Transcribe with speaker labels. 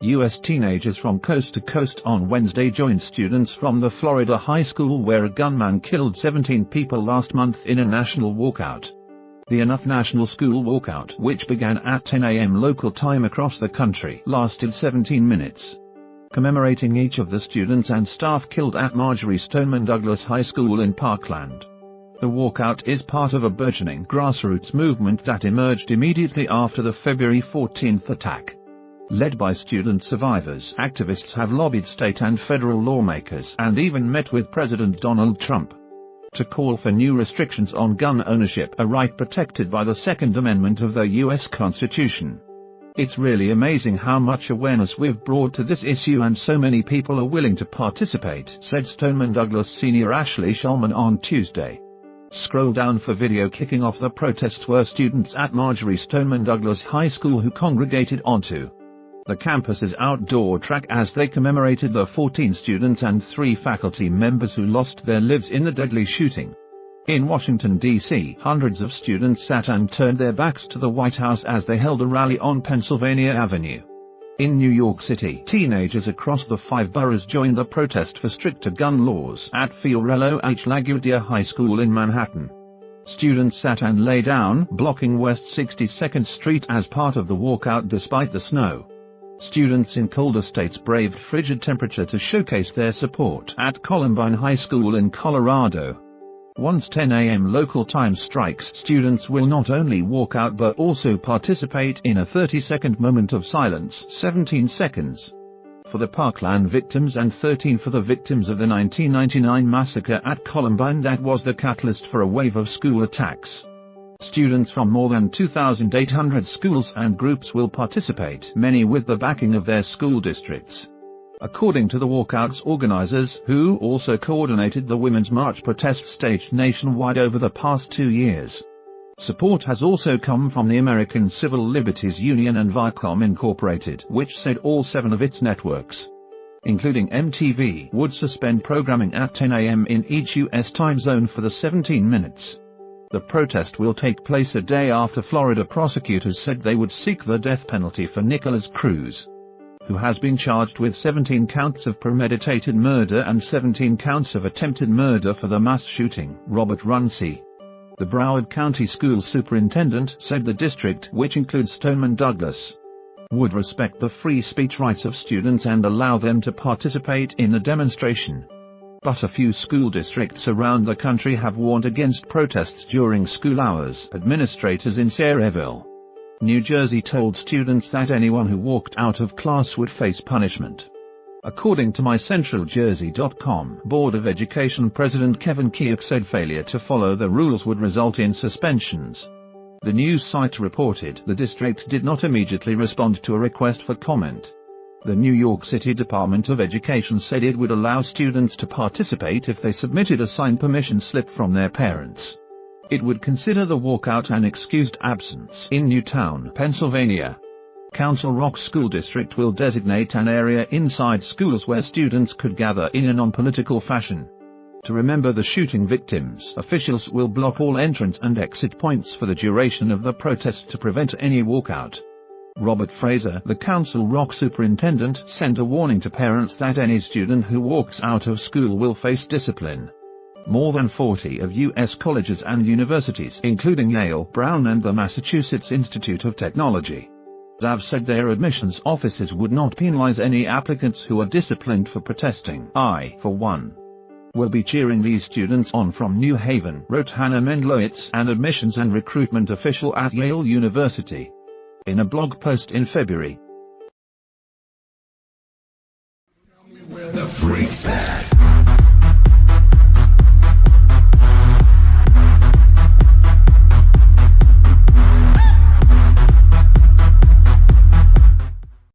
Speaker 1: U.S. teenagers from coast to coast on Wednesday joined students from the Florida high school where a gunman killed 17 people last month in a national walkout. The National School Walkout, which began at 10 a.m. local time across the country, lasted 17 minutes. Commemorating each of the students and staff killed at Marjory Stoneman Douglas High School in Parkland. The walkout is part of a burgeoning grassroots movement that emerged immediately after the February 14th attack. Led by student survivors, activists have lobbied state and federal lawmakers and even met with President Donald Trump to call for new restrictions on gun ownership, a right protected by the Second Amendment of the U.S. Constitution. It's really amazing how much awareness we've brought to this issue and so many people are willing to participate, said Stoneman Douglas senior Ashley Schulman on Tuesday. Scroll down for video kicking off the protests were students at Marjory Stoneman Douglas High School who congregated onto the campus's outdoor track as they commemorated the 14 students and 3 faculty members who lost their lives in the deadly shooting. In Washington, D.C., hundreds of students sat and turned their backs to the White House as they held a rally on Pennsylvania Avenue. In New York City, teenagers across the 5 boroughs joined the protest for stricter gun laws at Fiorello H. LaGuardia High School in Manhattan. Students sat and lay down, blocking West 62nd Street as part of the walkout despite the snow. Students in colder states braved frigid temperature to showcase their support at Columbine High School in Colorado. Once 10 a.m. local time strikes, students will not only walk out but also participate in a 30-second moment of silence, 17 seconds, for the Parkland victims and 13 for the victims of the 1999 massacre at Columbine that was the catalyst for a wave of school attacks. Students from more than 2,800 schools and groups will participate, many with the backing of their school districts. According to the walkout's organizers, who also coordinated the Women's March protest staged nationwide over the past 2 years. Support has also come from the American Civil Liberties Union and Viacom Incorporated, which said all 7 of its networks, including MTV, would suspend programming at 10 a.m. in each U.S. time zone for the 17 minutes. The protest will take place a day after Florida prosecutors said they would seek the death penalty for Nicholas Cruz, who has been charged with 17 counts of premeditated murder and 17 counts of attempted murder for the mass shooting. Robert Runcie, the Broward County School Superintendent, said the district, which includes Stoneman Douglas, would respect the free speech rights of students and allow them to participate in the demonstration. But a few school districts around the country have warned against protests during school hours. Administrators in Sayreville, New Jersey told students that anyone who walked out of class would face punishment. According to mycentraljersey.com, Board of Education President Kevin Keough said failure to follow the rules would result in suspensions. The news site reported the district did not immediately respond to a request for comment. The New York City Department of Education said it would allow students to participate if they submitted a signed permission slip from their parents. It would consider the walkout an excused absence. In Newtown, Pennsylvania, Council Rock School District will designate an area inside schools where students could gather in a non-political fashion to remember the shooting victims. Officials will block all entrance and exit points for the duration of the protest to prevent any walkout. Robert Fraser, the Council Rock superintendent, sent a warning to parents that any student who walks out of school will face discipline. More than 40 of U.S. colleges and universities, including Yale, Brown and the Massachusetts Institute of Technology, have said their admissions offices would not penalize any applicants who are disciplined for protesting. I, for one, will be cheering these students on from New Haven, wrote Hannah Mendlowitz, an admissions and recruitment official at Yale University, in a blog post in February.
Speaker 2: Where the freaks at?